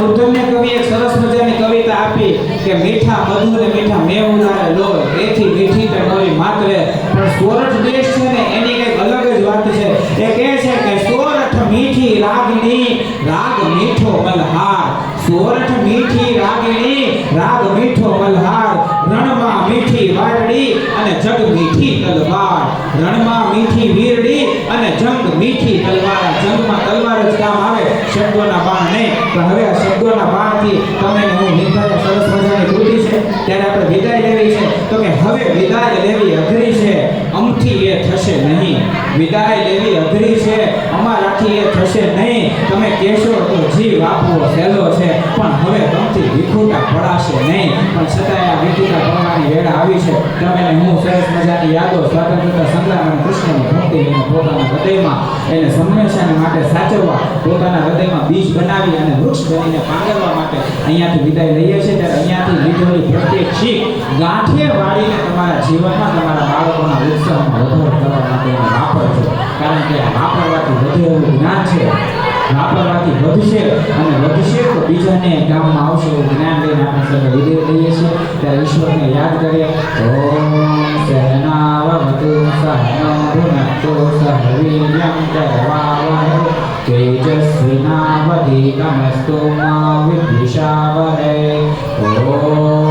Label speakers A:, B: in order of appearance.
A: ઉદ્ધવને કવિ એક સરસ મજાની કવિતા આપી કે મીઠા મધુ ને મીઠા મેવડારે લોય એથી મીઠી તો નવી માત્રે પણ સોરઠ દેશ છે ને એની કઈક અલગ જ વાત છે એ કહે છે કે સોરઠ મીઠી રાગિણી રાગ મીઠો મલ્હાર સોરઠ મીઠી રાગિણી રાગ મીઠો મલ્હાર રણમાં મીઠી વારડી અને જગ મીઠી તલવાર રણમાં મીઠી વીરડી અને જંગ મીઠી તલવાર જંગમાં તલવાર જ કામ આવે શબ્દોના બાણ નહીં પણ હવે આ શબ્દોના બાણથી તમે હું નિર્ધારે સરસ મજાની કૃતિ છે ત્યારે આપણે વિદાય લેવી છે તો કે હવે વિદાય લેવી અઘરી છે અમથી એ થશે નહીં વિદાય લેવી અઘરી છે અમારાથી એ થશે નહીં તમે કહેશો તો જીવ આપવો સહેલો છે પણ હવે તમથી વિખૂટા પડાશે નહીં પણ છતાંય આ વિખૂટા પડવાની વેળ આવી છે તમે હું સરસ મજાની યાદો સ્વાતંત્રતા સંગ્રામ અને કૃષ્ણની ભક્તિ લઈને પોતાના હૃદયમાં એને હંમેશાને માટે સાચવવા પોતાના હૃદયમાં બીજ બનાવી અને વૃક્ષ બનીને પાંગરવા માટે અહીંયાથી વિદાય લઈએ છીએ ત્યારે અહીંયાથી લીધેલી પ્રત્યેક શીખ ગાંઠે વાળીને તમારા જીવનમાં તમારા બાળકોના ઉત્સાહમાં વધારો કરવા માટે એને વાપરજો કારણ કે વાપરવાથી વધે એવું જ્ઞાન છે વાપરવાથી વધશે અને વધશે તો બીજાને કામમાં આવશે એવું જ્ઞાન લઈને આપણે સર્વે વિદાય લઈએ છીએ ત્યારે ઈશ્વરને યાદ કરીએ ઓમ સહનાવતુ સહનો ભુનક્તુ સહ વીર્યં કરવાવહૈ તેજસ્વિનાવધીતમસ્તુ મા વિદ્વિષાવહૈ ઓમ